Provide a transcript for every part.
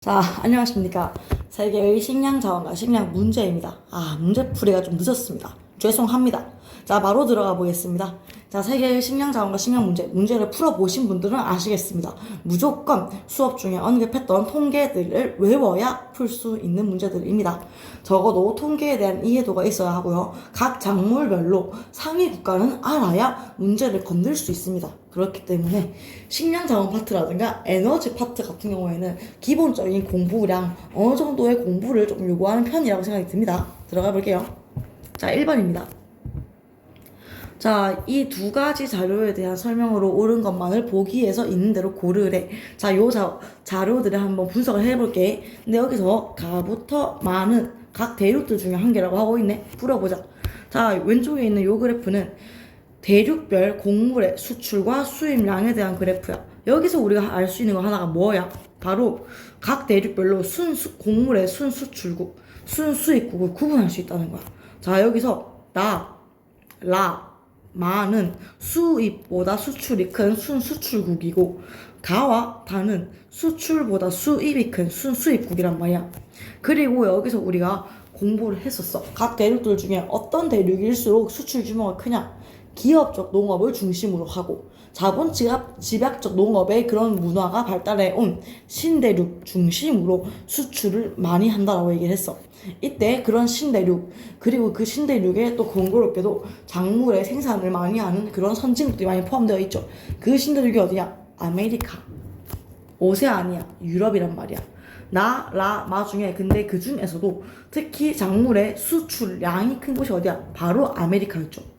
자, 안녕하십니까. 세계의 식량 자원과 식량 문제입니다. 문제풀이가 좀 늦었습니다. 죄송합니다. 자, 바로 들어가 보겠습니다. 자, 세계의 식량 자원과 식량 문제를 풀어보신 분들은 아시겠습니다. 무조건 수업 중에 언급했던 통계들을 외워야 풀 수 있는 문제들입니다. 적어도 통계에 대한 이해도가 있어야 하고요. 각 작물별로 상위 국가는 알아야 문제를 건들 수 있습니다. 그렇기 때문에 식량 자원 파트라든가 에너지 파트 같은 경우에는 기본적인 공부량, 어느 정도의 공부를 좀 요구하는 편이라고 생각이 듭니다. 들어가 볼게요. 자, 1번입니다. 자, 이 두 가지 자료에 대한 설명으로 옳은 것만을 보기에서 있는 대로 고르래. 자, 요 자료들을 한번 분석을 해볼게. 근데 여기서 가부터 많은 각 대륙들 중에 한 개라고 하고 있네. 풀어보자. 자, 왼쪽에 있는 요 그래프는 대륙별 곡물의 수출과 수입량에 대한 그래프야. 여기서 우리가 알 수 있는 거 하나가 뭐야? 바로 각 대륙별로 곡물의 순수출국, 순수입국을 구분할 수 있다는 거야. 자, 여기서 마는 수입보다 수출이 큰 순수출국이고, 가와 다는 수출보다 수입이 큰 순수입국이란 말이야. 그리고 여기서 우리가 공부를 했었어. 각 대륙들 중에 어떤 대륙일수록 수출 규모가 크냐? 기업적 농업을 중심으로 하고 자본 집약적 농업의 그런 문화가 발달해 온 신대륙 중심으로 수출을 많이 한다라고 얘기를 했어. 이때 그런 신대륙, 그리고 그 신대륙에 또 공교롭게도 작물의 생산을 많이 하는 그런 선진국들이 많이 포함되어 있죠. 그 신대륙이 어디야? 아메리카, 오세아니아, 유럽이란 말이야. 마 중에 근데 그 중에서도 특히 작물의 수출량이 큰 곳이 어디야? 바로 아메리카였죠.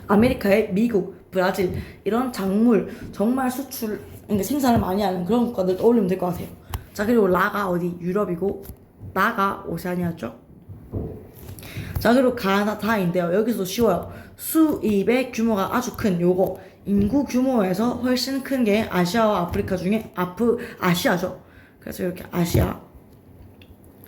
아메리카의 미국, 브라질 이런 작물 정말 수출, 그러니까 생산을 많이 하는 그런 국가들 떠올리면 될 것 같아요. 자, 그리고 라가 어디? 유럽이고 나가 오세아니아죠. 자, 그리고 가나다인데요. 여기서도 쉬워요. 수입의 규모가 아주 큰 요거 인구 규모에서 훨씬 큰 게 아시아와 아프리카 중에 아시아죠. 그래서 이렇게 아시아,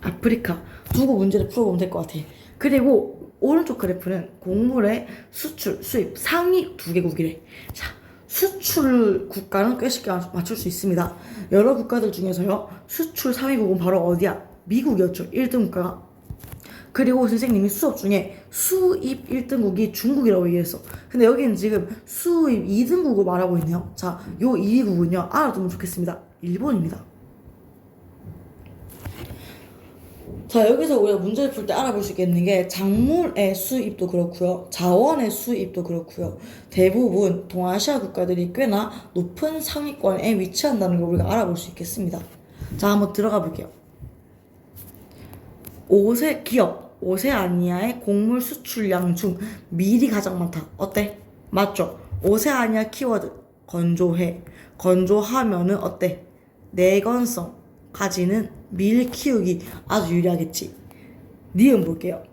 아프리카 두고 문제를 풀어보면 될 것 같아. 그리고 오른쪽 그래프는 곡물의 수출, 수입 상위 두 개국이래. 자, 수출 국가는 꽤 쉽게 맞출 수 있습니다. 여러 국가들 중에서요, 수출 상위국은 바로 어디야? 미국이었죠. 1등 국가가. 그리고 선생님이 수업 중에 수입 1등국이 중국이라고 얘기했어. 근데 여기는 지금 수입 2등국을 말하고 있네요. 자, 요 2위국은요, 알아두면 좋겠습니다. 일본입니다. 자, 여기서 우리가 문제를 풀 때 알아볼 수 있겠는 게 작물의 수입도 그렇고요, 자원의 수입도 그렇고요, 대부분 동아시아 국가들이 꽤나 높은 상위권에 위치한다는 걸 우리가 알아볼 수 있겠습니다. 자, 한번 들어가 볼게요. 오세아니아의 곡물 수출량 중 밀이 가장 많다. 어때? 맞죠? 오세아니아 키워드 건조해. 건조하면은 어때? 내건성 가지는 밀 키우기 아주 유리하겠지. 니은 볼게요.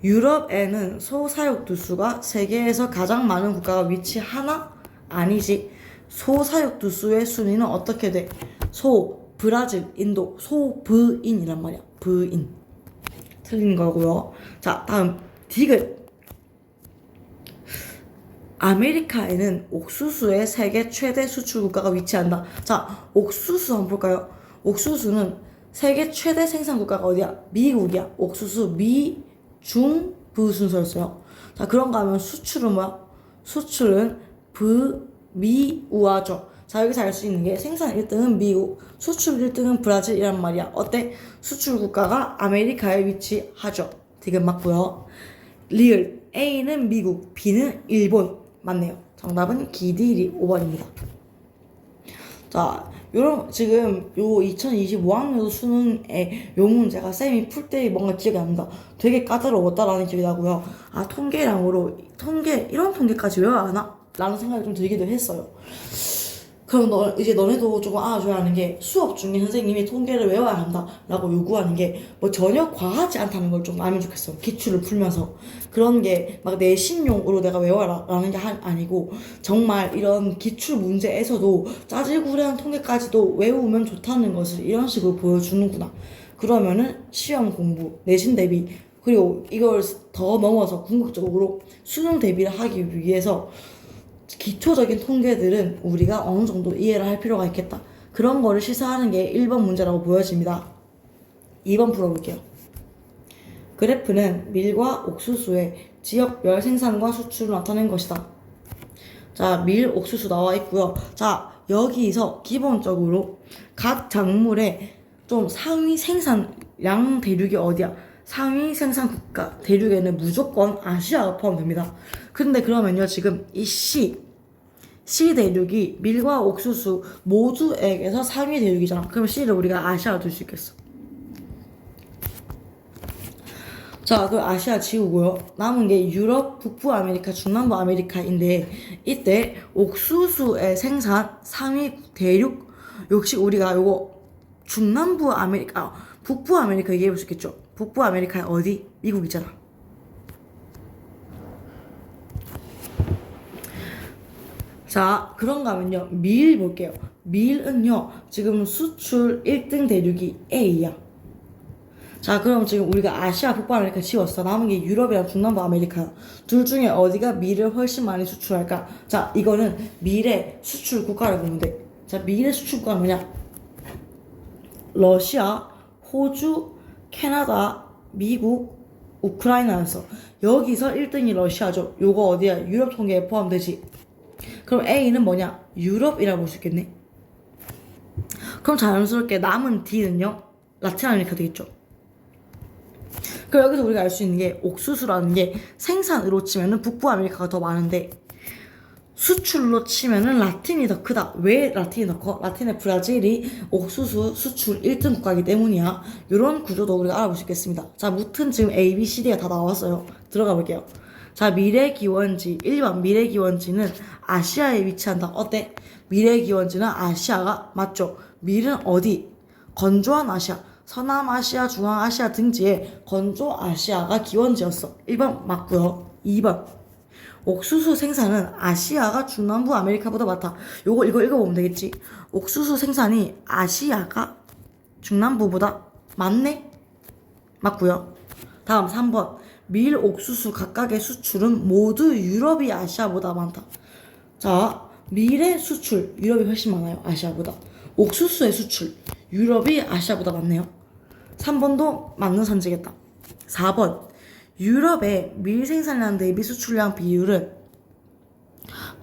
유럽에는 소사육두수가 세계에서 가장 많은 국가가 위치하나? 아니지. 소사육두수의 순위는 어떻게 돼? 브라질, 인도, 소브인이란 말이야. 브인. 틀린 거고요. 자, 다음 디귿. 아메리카에는 옥수수의 세계 최대 수출 국가가 위치한다. 자, 옥수수 한번 볼까요? 옥수수는 세계 최대 생산 국가가 어디야? 미국이야. 옥수수 미, 중, 부 순서였어요. 자, 그런가 하면 수출은 뭐야? 수출은 미, 우아죠. 자, 여기서 알 수 있는 게 생산 1등은 미국, 수출 1등은 브라질이란 말이야. 어때? 수출 국가가 아메리카에 위치하죠. 디귿 맞고요. 리을 A는 미국, B는 일본. 맞네요. 정답은 기디리 5번입니다. 자, 지금 요 2025학년 수능의 요 문제가 쌤이 풀 때 뭔가 기억이 안 난다. 되게 까다로웠다라는 기억이 나고요. 이런 통계까지 외워야 하나? 라는 생각이 좀 들기도 했어요. 그럼 이제 너네도 조금 알아줘야 하는 게, 수업 중에 선생님이 통계를 외워야 한다라고 요구하는 게 뭐 전혀 과하지 않다는 걸 좀 알면 좋겠어. 기출을 풀면서 그런 게 막 내신용으로 내가 외워라라는 게 아니고, 정말 이런 기출 문제에서도 짜질구레한 통계까지도 외우면 좋다는 것을 이런 식으로 보여주는구나. 그러면은 시험 공부, 내신 대비, 그리고 이걸 더 넘어서 궁극적으로 수능 대비를 하기 위해서 기초적인 통계들은 우리가 어느 정도 이해를 할 필요가 있겠다. 그런 거를 시사하는 게 1번 문제라고 보여집니다. 2번 풀어볼게요. 그래프는 밀과 옥수수의 지역별 생산과 수출을 나타낸 것이다. 자, 밀, 옥수수 나와 있고요. 자, 여기서 기본적으로 각 작물의 좀 상위 생산량 대륙이 어디야? 상위 생산 국가 대륙에는 무조건 아시아가 포함됩니다. 근데 그러면요, 지금 이 C 대륙이 밀과 옥수수 모두에게서 상위 대륙이잖아. 그럼 C를 우리가 아시아로 둘 수 있겠어. 자, 그 아시아 지우고요. 남은 게 유럽, 북부 아메리카, 중남부 아메리카인데 이때 옥수수의 생산 상위 대륙 역시 우리가 요거 중남부 아메리카, 북부 아메리카 얘기해 볼 수 있겠죠. 북부 아메리카의 어디? 미국이잖아. 자, 그런가 하면요. 밀 볼게요. 밀은요, 지금 수출 1등 대륙이 A야. 자, 그럼 지금 우리가 아시아, 북부 아메리카 지웠어. 남은 게 유럽이랑 중남부 아메리카. 둘 중에 어디가 밀을 훨씬 많이 수출할까? 자, 이거는 밀의 수출 국가를 보면 돼. 자, 밀의 수출 국가는 뭐냐? 러시아, 호주, 캐나다, 미국, 우크라이나였어. 여기서 1등이 러시아죠. 요거 어디야? 유럽 통계에 포함되지. 그럼 A는 뭐냐? 유럽이라고 볼 수 있겠네. 그럼 자연스럽게 남은 D는요? 라틴 아메리카 되겠죠. 그럼 여기서 우리가 알 수 있는 게 옥수수라는 게 생산으로 치면은 북부 아메리카가 더 많은데 수출로 치면은 라틴이 더 크다. 왜 라틴이 더 커? 라틴의 브라질이 옥수수 수출 1등 국가이기 때문이야. 이런 구조도 우리가 알아볼 수 있겠습니다. 자, 무튼 지금 A, B, C, D가 다 나왔어요. 들어가 볼게요. 자, 미래기원지 1번 미래기원지는 아시아에 위치한다. 어때? 미래기원지는 아시아가 맞죠? 밀은 어디? 건조한 아시아, 서남아시아, 중앙아시아 등지에 건조아시아가 기원지였어. 1번 맞고요. 2번 옥수수 생산은 아시아가 중남부 아메리카보다 많다. 이거 읽어보면 되겠지. 옥수수 생산이 아시아가 중남부보다 많네? 맞고요. 다음 3번 밀, 옥수수 각각의 수출은 모두 유럽이 아시아보다 많다. 자, 밀의 수출 유럽이 훨씬 많아요. 아시아보다. 옥수수의 수출 유럽이 아시아보다 많네요. 3번도 맞는 선지겠다. 4번 유럽의 밀 생산량 대비 수출량 비율은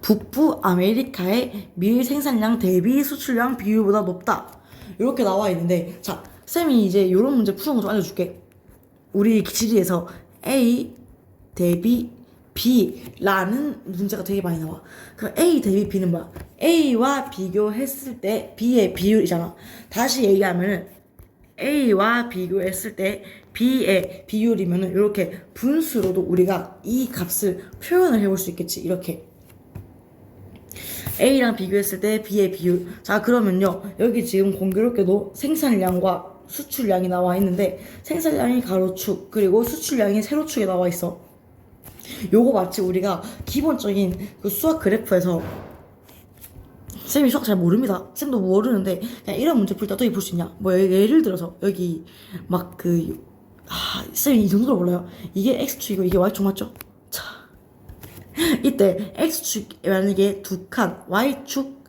북부 아메리카의 밀 생산량 대비 수출량 비율보다 높다. 이렇게 나와 있는데, 자, 쌤이 이제 이런 문제 푸는 거 좀 알려줄게. 우리 지리에서 A 대비 B라는 문제가 되게 많이 나와. 그럼 A 대비 B는 뭐야? A와 비교했을 때 B의 비율이잖아. 다시 얘기하면은 A와 비교했을 때 B의 비율이면은 이렇게 분수로도 우리가 이 값을 표현을 해볼 수 있겠지. 이렇게 A랑 비교했을 때 B의 비율. 자, 그러면요, 여기 지금 공교롭게도 생산량과 수출량이 나와 있는데 생산량이 가로축 그리고 수출량이 세로축에 나와 있어. 요거 마치 우리가 기본적인 그 수학 그래프에서, 쌤이 수학 잘 모릅니다. 쌤도 모르는데 그냥 이런 문제 풀 때 어떻게 풀 수 있냐? 뭐 예를 들어서 여기 막 쌤이 이 정도로 몰라요. 이게 x축이고 이게 y축 맞죠? 자, 이때 x축 만약에 2칸, y축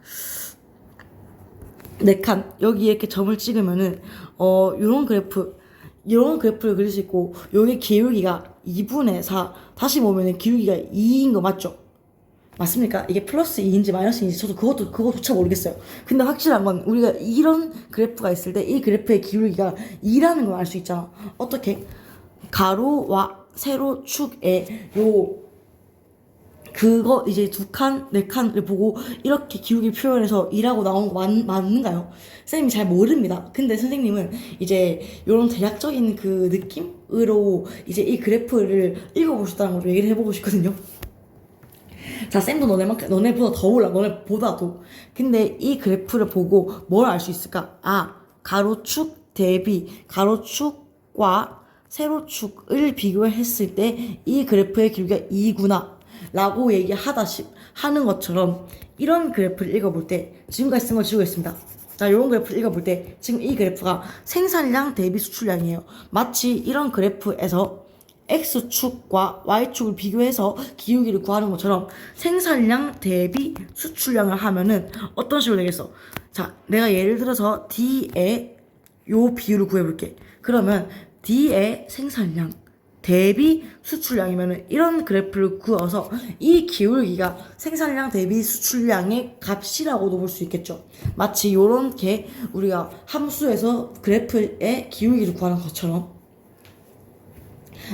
4칸 여기 이렇게 점을 찍으면은 요런 그래프를 그릴 수 있고, 여기 기울기가 2분의 4 다시 보면은 기울기가 2인 거 맞죠? 맞습니까? 이게 플러스 2인지 마이너스 2인지 저도 그거조차 모르겠어요. 근데 확실한 건 우리가 이런 그래프가 있을 때 이 그래프의 기울기가 2라는 걸 알 수 있잖아. 어떻게? 가로와 세로축에 그거 이제 2칸, 4칸을 보고 이렇게 기울기 표현해서 2라고 나온 거 맞는가요? 쌤이 잘 모릅니다. 근데 선생님은 이제 이런 대략적인 그 느낌으로 이제 이 그래프를 읽어보셨다는 걸 얘기를 해보고 싶거든요. 자, 쌤도 너네보다 더 몰라. 너네보다도. 근데 이 그래프를 보고 뭘 알 수 있을까? 아, 가로축 대비 가로축과 세로축을 비교했을 때 이 그래프의 길이가 2구나 라고 하는 것처럼 이런 그래프를 읽어볼 때 지금까지 쓴 걸 지우겠습니다. 자, 이런 그래프를 읽어볼 때 지금 이 그래프가 생산량 대비 수출량이에요. 마치 이런 그래프에서 X축과 Y축을 비교해서 기울기를 구하는 것처럼 생산량 대비 수출량을 하면은 어떤 식으로 되겠어? 자, 내가 예를 들어서 D의 요 비율을 구해볼게. 그러면 D의 생산량 대비 수출량이면은 이런 그래프를 그어서 이 기울기가 생산량 대비 수출량의 값이라고도 볼 수 있겠죠. 마치 요렇게 우리가 함수에서 그래프의 기울기를 구하는 것처럼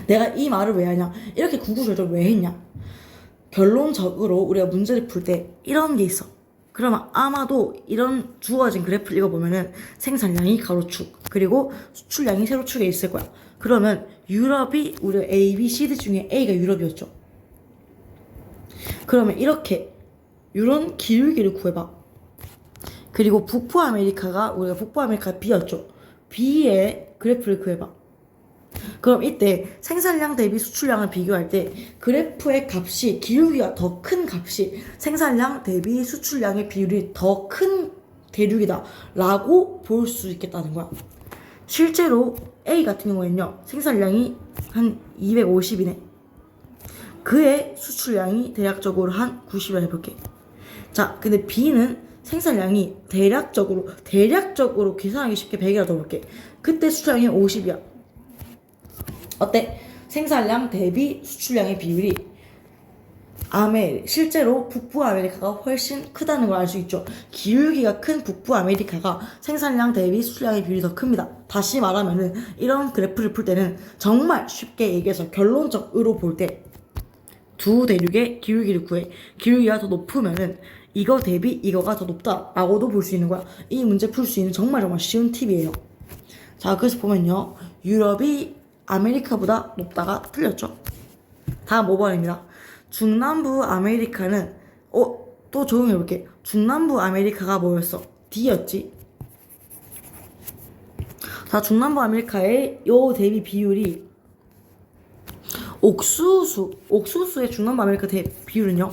내가 이 말을 왜 하냐, 이렇게 구구절절 왜 했냐, 결론적으로 우리가 문제를 풀 때 이런 게 있어. 그러면 아마도 이런 주어진 그래프를 읽어보면은 생산량이 가로축 그리고 수출량이 세로축에 있을 거야. 그러면 유럽이 우리 A, B, C, D 중에 A가 유럽이었죠. 그러면 이렇게 이런 기울기를 구해봐. 그리고 북부 아메리카가 우리가 북부 아메리카 B였죠. B의 그래프를 구해봐. 그럼 이때 생산량 대비 수출량을 비교할 때 그래프의 값이 기울기가 더 큰 값이 생산량 대비 수출량의 비율이 더 큰 대륙이다 라고 볼 수 있겠다는 거야. 실제로 A 같은 경우에는요, 생산량이 한 250이네. 그의 수출량이 대략적으로 한 90이라 해볼게. 자, 근데 B는 생산량이 대략적으로 계산하기 쉽게 100이라 둬볼게. 그때 수출량이 50이야. 어때? 생산량 대비 수출량의 비율이 실제로 북부 아메리카가 훨씬 크다는 걸 알 수 있죠. 기울기가 큰 북부 아메리카가 생산량 대비 수출량의 비율이 더 큽니다. 다시 말하면은 이런 그래프를 풀 때는 정말 쉽게 얘기해서 결론적으로 볼 때 두 대륙의 기울기를 구해. 기울기가 더 높으면은 이거 대비 이거가 더 높다라고도 볼 수 있는 거야. 이 문제 풀 수 있는 정말 쉬운 팁이에요. 자, 그래서 보면요, 유럽이 아메리카보다 높다가 틀렸죠. 다음 5번입니다. 중남부 아메리카는 또 조용히 해볼게. 중남부 아메리카가 뭐였어? D였지. 자, 중남부 아메리카의 요 대비 비율이 옥수수의 중남부 아메리카 비율은요,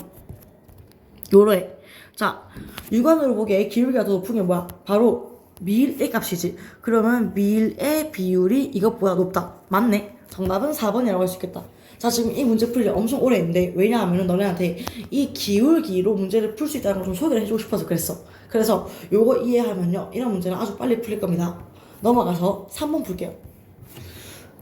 요래. 자, 육안으로 보기에 기울기가 더 높은 게 뭐야? 바로 밀의 값이지. 그러면 밀의 비율이 이것보다 높다. 맞네. 정답은 4번이라고 할 수 있겠다. 자, 지금 이 문제 풀이 엄청 오래 했는데, 왜냐하면 너네한테 이 기울기로 문제를 풀 수 있다는 걸 좀 소개를 해주고 싶어서 그랬어. 그래서 요거 이해하면요, 이런 문제는 아주 빨리 풀릴 겁니다. 넘어가서 3번 풀게요.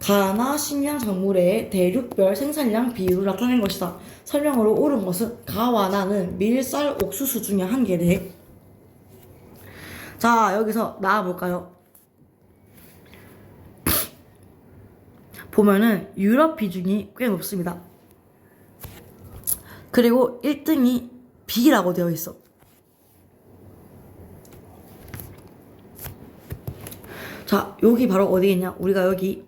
가나 식량 작물의 대륙별 생산량 비율을 나타낸 것이다. 설명으로 옳은 것은 가와 나는 밀, 쌀, 옥수수 중에 한 개래. 자, 여기서 나와볼까요? 보면은 유럽 비중이 꽤 높습니다. 그리고 1등이 B라고 되어 있어. 자, 여기 바로 어디겠냐? 우리가 여기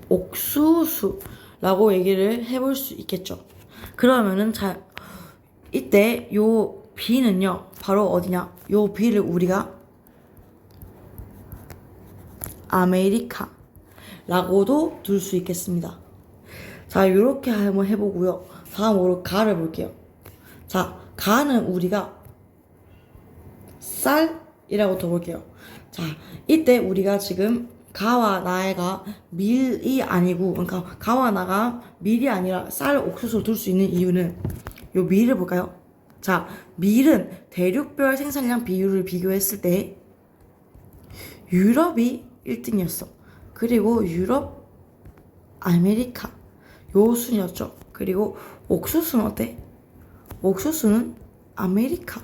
옥수수라고 얘기를 해볼 수 있겠죠. 그러면은 이때 요 B는요, 바로 어디냐? 요 B를 우리가 아메리카라고도 둘 수 있겠습니다. 자, 요렇게 한번 해보고요. 다음으로 가를 볼게요. 자, 가는 우리가 쌀이라고 둬볼게요. 자, 이때 우리가 지금 가와 나가 밀이 아니고, 그러니까 가와 나가 밀이 아니라 쌀, 옥수수를 둘 수 있는 이유는 요 밀을 볼까요? 자, 밀은 대륙별 생산량 비율을 비교했을 때 유럽이 1등이었어. 그리고 유럽, 아메리카 요 순이었죠. 그리고 옥수수는 어때? 옥수수는 아메리카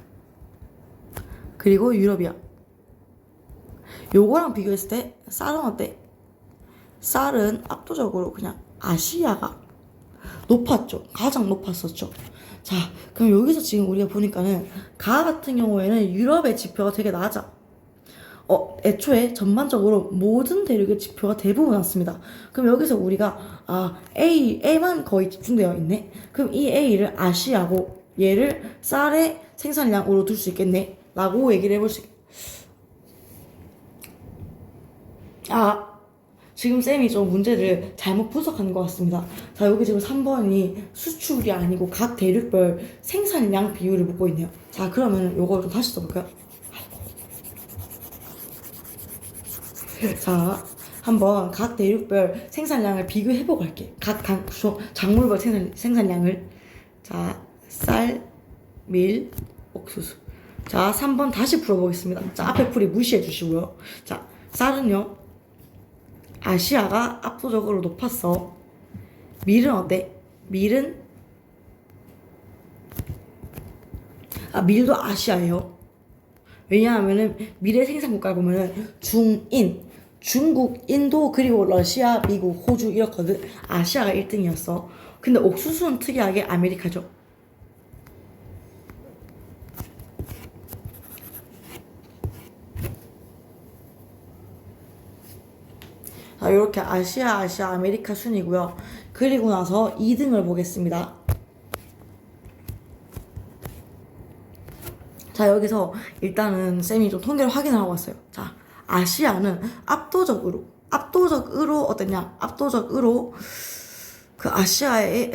그리고 유럽이야. 요거랑 비교했을 때 쌀은 어때? 쌀은 압도적으로 그냥 아시아가 높았죠. 가장 높았었죠. 자, 그럼 여기서 지금 우리가 보니까는 가 같은 경우에는 유럽의 지표가 되게 낮아. 애초에 전반적으로 모든 대륙의 지표가 대부분 낮습니다. 그럼 여기서 우리가 A만 거의 집중되어 있네. 그럼 이 A를 아시아고 얘를 쌀의 생산량으로 둘 수 있겠네 라고 얘기를 해볼 수 있겠네. 지금 쌤이 좀 문제를 잘못 분석한 것 같습니다. 자, 여기 지금 3번이 수출이 아니고 각 대륙별 생산량 비율을 묻고 있네요. 자, 그러면 요걸 좀 다시 써볼까요? 자, 한번 각 대륙별 생산량을 비교해보고 할게. 각 작물별 생산량을. 자, 쌀, 밀, 옥수수. 자, 3번 다시 풀어보겠습니다. 자, 앞에 풀이 무시해 주시고요. 자, 쌀은요, 아시아가 압도적으로 높았어. 밀은 어때? 밀은, 밀도 아시아예요. 왜냐하면은 밀의 생산 국가를 보면은 중인, 중국, 인도, 그리고 러시아, 미국, 호주 이렇거든. 아시아가 1등이었어. 근데 옥수수는 특이하게 아메리카죠. 자, 이렇게 아시아, 아메리카 순이고요. 그리고 나서 2등을 보겠습니다. 자, 여기서 일단은 쌤이 좀 통계를 확인을 하고 왔어요. 자, 아시아는 압도적으로 어땠냐? 압도적으로 그 아시아의,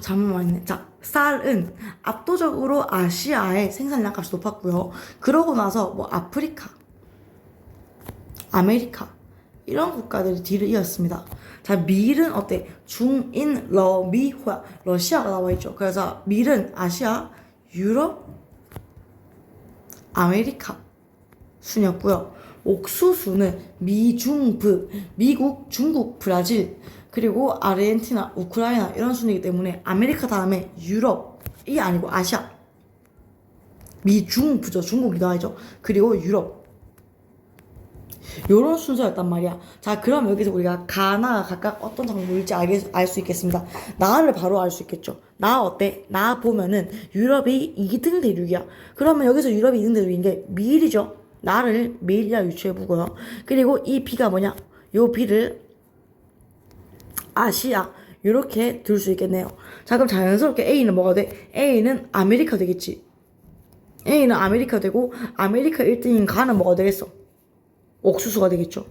잠깐만요. 자, 쌀은 압도적으로 아시아의 생산량 값이 높았고요. 그러고 나서 뭐 아프리카, 아메리카 이런 국가들이 뒤를 이었습니다. 자, 밀은 어때? 중인 러미 호야 러시아가 나와 있죠. 그래서 밀은 아시아, 유럽, 아메리카 순이었고요. 옥수수는 미중브, 미국, 중국, 브라질, 그리고 아르헨티나, 우크라이나 이런 순이기 때문에 아메리카 다음에 유럽이 아니고 아시아, 미중부죠. 중국이 나와있죠. 그리고 유럽. 요런 순서였단 말이야. 자, 그럼 여기서 우리가 가나가 각각 어떤 작물일지 알 수 있겠습니다. 나를 바로 알 수 있겠죠. 나 어때? 나 보면은 유럽이 2등 대륙이야. 그러면 여기서 유럽이 2등 대륙인 게 밀이죠. 나를 밀이라 유추해보고요. 그리고 이 B가 뭐냐? 요 B를 아시아 요렇게 둘 수 있겠네요. 자, 그럼 자연스럽게 A는 뭐가 돼? A는 아메리카 되겠지. A는 아메리카 되고 아메리카 1등인 가는 뭐가 되겠어? 옥수수가 되겠죠.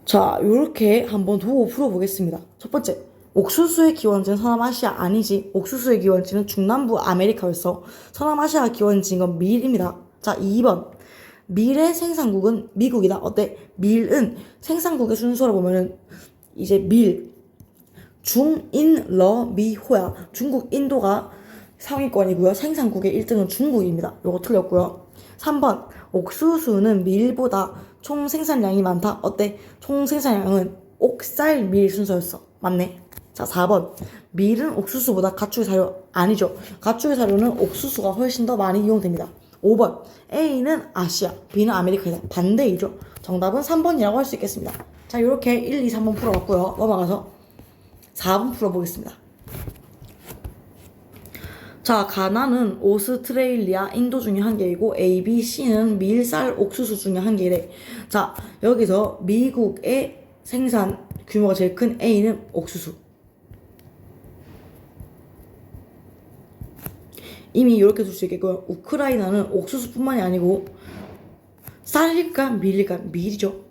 자, 요렇게 한번 두고 풀어보겠습니다. 첫 번째, 옥수수의 기원지는 서남아시아 아니지. 옥수수의 기원지는 중남부 아메리카였어. 서남아시아 기원지인 건 밀입니다. 자, 2번, 밀의 생산국은 미국이다. 어때? 밀은 생산국의 순서로 보면은 이제 밀, 중인 러 미 호야. 중국 인도가 상위권이고요. 생산국의 1등은 중국입니다. 요거 틀렸고요. 3번, 옥수수는 밀보다 총 생산량이 많다. 어때? 총 생산량은 옥쌀 밀 순서였어. 맞네. 자, 4번, 밀은 옥수수보다 가축의 사료 아니죠. 가축의 사료는 옥수수가 훨씬 더 많이 이용됩니다. 5번, A는 아시아, B는 아메리카이다. 반대이죠. 정답은 3번이라고 할 수 있겠습니다. 자, 이렇게 1, 2, 3번 풀어봤고요. 넘어가서 4번 풀어보겠습니다. 자, 가나는 오스트레일리아, 인도 중에 한 개이고 A, B, C는 밀, 쌀, 옥수수 중에 한 개래. 자, 여기서 미국의 생산 규모가 제일 큰 A는 옥수수. 이미 이렇게 둘 수 있겠고요. 우크라이나는 옥수수뿐만이 아니고 쌀일까 밀일까? 밀이죠.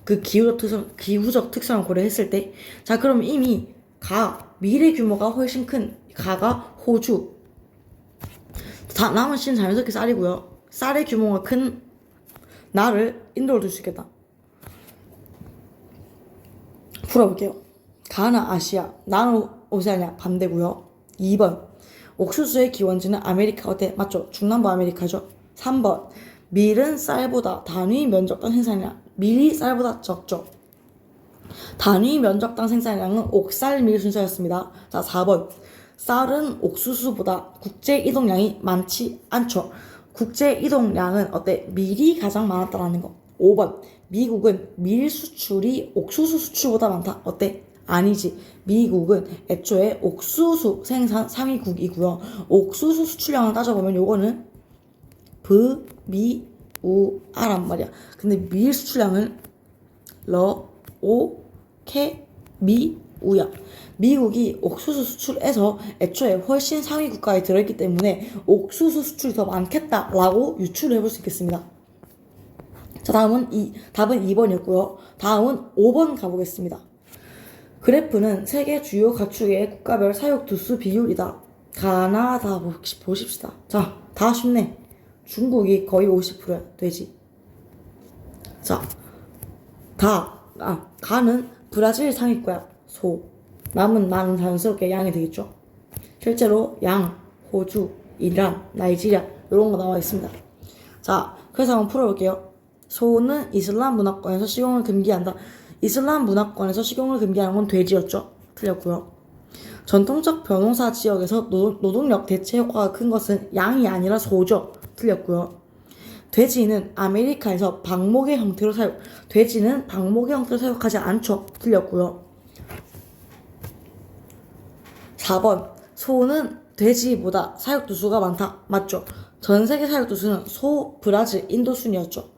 그 기후적 특성을 고려했을 때. 자, 그럼 이미 밀의 규모가 훨씬 큰 가가 호주. 남은 C는 자연스럽게 쌀이고요. 쌀의 규모가 큰 나를 인도로 둘 수 있겠다. 풀어볼게요. 가나 아시아, 나는 오세아니아 반대고요. 2번, 옥수수의 기원지는 아메리카. 어때? 맞죠? 중남부 아메리카죠. 3번, 밀은 쌀보다 단위 면적당 생산량, 밀이 쌀보다 적죠. 단위 면적당 생산량은 옥쌀 밀 순서였습니다. 자, 4번, 쌀은 옥수수보다 국제 이동량이 많지 않죠. 국제 이동량은 어때? 밀이 가장 많았다라는 거. 5번, 미국은 밀 수출이 옥수수 수출보다 많다. 어때? 아니지. 미국은 애초에 옥수수 생산 상위국이고요. 옥수수 수출량을 따져보면 요거는 브, 미, 우, 아란 말이야. 근데 밀 수출량은 러, 오, 케, 미, 우야. 미국이 옥수수 수출에서 애초에 훨씬 상위 국가에 들어있기 때문에 옥수수 수출이 더 많겠다라고 유추를 해볼 수 있겠습니다. 자, 답은 2번이었고요. 다음은 5번 가보겠습니다. 그래프는 세계 주요 가축의 국가별 사육 두수 비율이다. 가나다 보십시다. 자, 다 쉽네. 중국이 거의 50%야. 되지. 자, 가는 브라질 상위권야. 소. 남은 나는 자연스럽게 양이 되겠죠. 실제로 양, 호주, 이란, 나이지리아 이런 거 나와 있습니다. 자, 그래서 한번 풀어볼게요. 소는 이슬람 문화권에서 식용을 금기한다. 이슬람 문화권에서 식용을 금기하는 건 돼지였죠. 틀렸고요. 전통적 벼농사 지역에서 노동력 대체 효과가 큰 것은 양이 아니라 소죠. 틀렸고요. 돼지는 아메리카에서 방목의 형태로 돼지는 방목의 형태로 사육하지 않죠. 틀렸고요. 4번 소는 돼지보다 사육두수가 많다. 맞죠? 전세계 사육두수는 소, 브라질, 인도 순이었죠.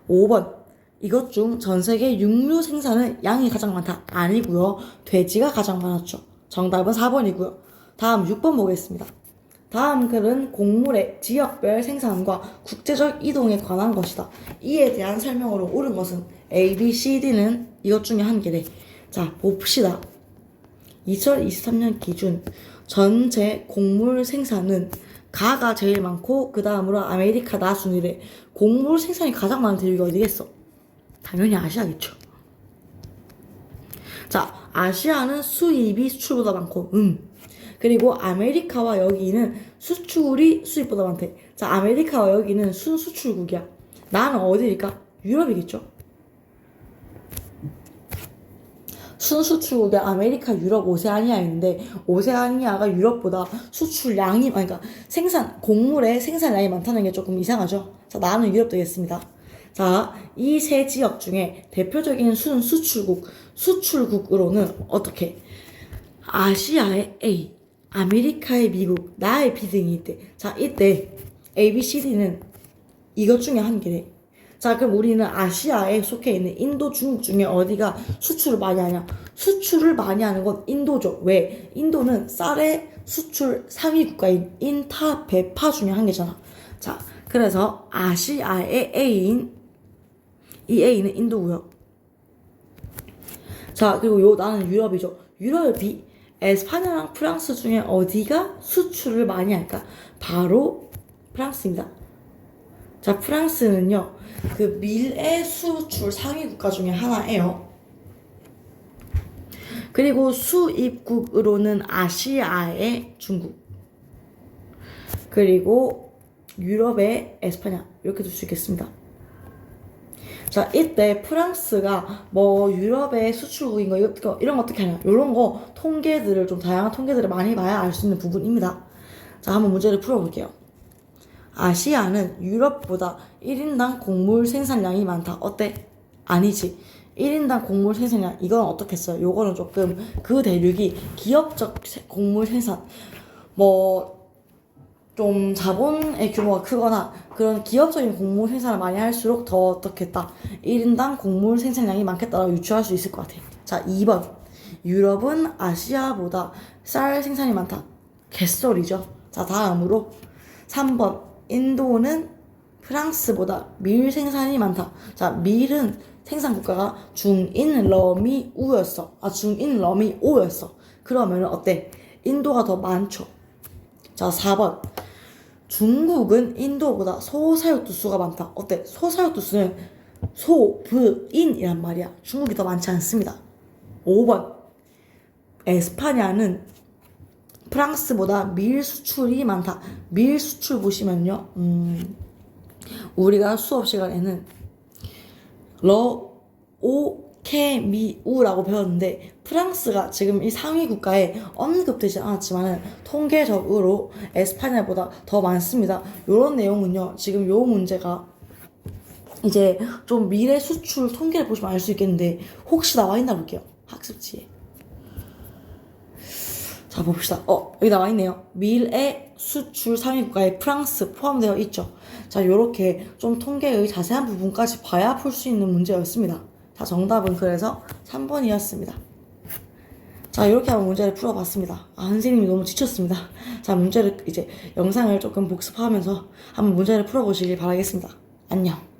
5번 이것 중 전세계 육류 생산은 양이 가장 많다. 아니고요. 돼지가 가장 많았죠. 정답은 4번이고요. 다음 6번 보겠습니다. 다음 글은 곡물의 지역별 생산과 국제적 이동에 관한 것이다. 이에 대한 설명으로 옳은 것은 A, B, C, D는 이것 중에 한 개래. 자, 봅시다. 2023년 기준 전체 곡물 생산은 가가 제일 많고 그 다음으로 아메리카 나 순위래. 곡물 생산이 가장 많은 대륙이 어디겠어? 당연히 아시아겠죠. 자, 아시아는 수입이 수출보다 많고 그리고 아메리카와 여기는 수출이 수입보다 많대. 자, 아메리카와 여기는 순수출국이야. 나는 어디일까? 유럽이겠죠. 순수출국에 아메리카, 유럽, 오세아니아 있는데 오세아니아가 유럽보다 수출량이 그러니까 곡물의 생산량이 많다는 게 조금 이상하죠. 자, 나는 유럽 되겠습니다. 자, 이 세 지역 중에 대표적인 수출국으로는 어떻게? 아시아의 A, 아메리카의 미국, 나의 B 등이 있대. 자, 이때 A, B, C, D는 이것 중에 한 개래. 자, 그럼 우리는 아시아에 속해 있는 인도, 중국 중에 어디가 수출을 많이 하냐? 수출을 많이 하는 건 인도죠. 왜? 인도는 쌀의 수출 3위 국가인 인타 베파 중에 한 개잖아. 자, 그래서 아시아의 A인 이 A는 인도고요. 자, 그리고 나는 유럽이죠. 유럽의 B, 에스파냐랑 프랑스 중에 어디가 수출을 많이 할까? 바로 프랑스입니다. 자, 프랑스는요, 그 밀의 수출 상위 국가 중에 하나예요. 그리고 수입국으로는 아시아의 중국, 그리고 유럽의 에스파냐, 이렇게 둘 수 있겠습니다. 자, 이때 프랑스가 뭐 유럽의 수출국인 거 이런 거 어떻게 하냐, 이런 거 통계들을 좀 다양한 통계들을 많이 봐야 알 수 있는 부분입니다. 자, 한번 문제를 풀어볼게요. 아시아는 유럽보다 1인당 곡물 생산량이 많다. 어때? 아니지. 1인당 곡물 생산량, 이건 어떻겠어요? 요거는 조금 그 대륙이 기업적 곡물 생산, 좀 자본의 규모가 크거나 그런 기업적인 곡물 생산을 많이 할수록 더 어떻겠다. 1인당 곡물 생산량이 많겠다라고 유추할 수 있을 것 같아. 자, 2번. 유럽은 아시아보다 쌀 생산이 많다. 개소리죠. 자, 다음으로 3번. 인도는 프랑스보다 밀 생산이 많다. 자, 밀은 생산 국가가 중인 러미 오였어. 그러면 어때? 인도가 더 많죠. 자, 4번. 중국은 인도보다 소사육두수가 많다. 어때? 소사육두수는 소부인이란 말이야. 중국이 더 많지 않습니다. 5번. 에스파냐는 프랑스보다 밀 수출이 많다. 밀 수출 보시면요, 우리가 수업 시간에는 오케미우라고 배웠는데 프랑스가 지금 이 상위 국가에 언급되지 않았지만은 통계적으로 에스파냐보다 더 많습니다. 요런 내용은요, 지금 요 문제가 이제 좀 미래 수출 통계를 보시면 알 수 있겠는데 혹시 나와 있나 볼게요. 학습지에. 자, 봅시다. 여기 나와 있네요. 밀의 수출 3위 국가에 프랑스 포함되어 있죠. 자, 요렇게 좀 통계의 자세한 부분까지 봐야 풀 수 있는 문제였습니다. 자, 정답은 그래서 3번이었습니다. 자, 이렇게 한번 문제를 풀어봤습니다. 선생님이 너무 지쳤습니다. 자, 영상을 조금 복습하면서 한번 문제를 풀어보시길 바라겠습니다. 안녕.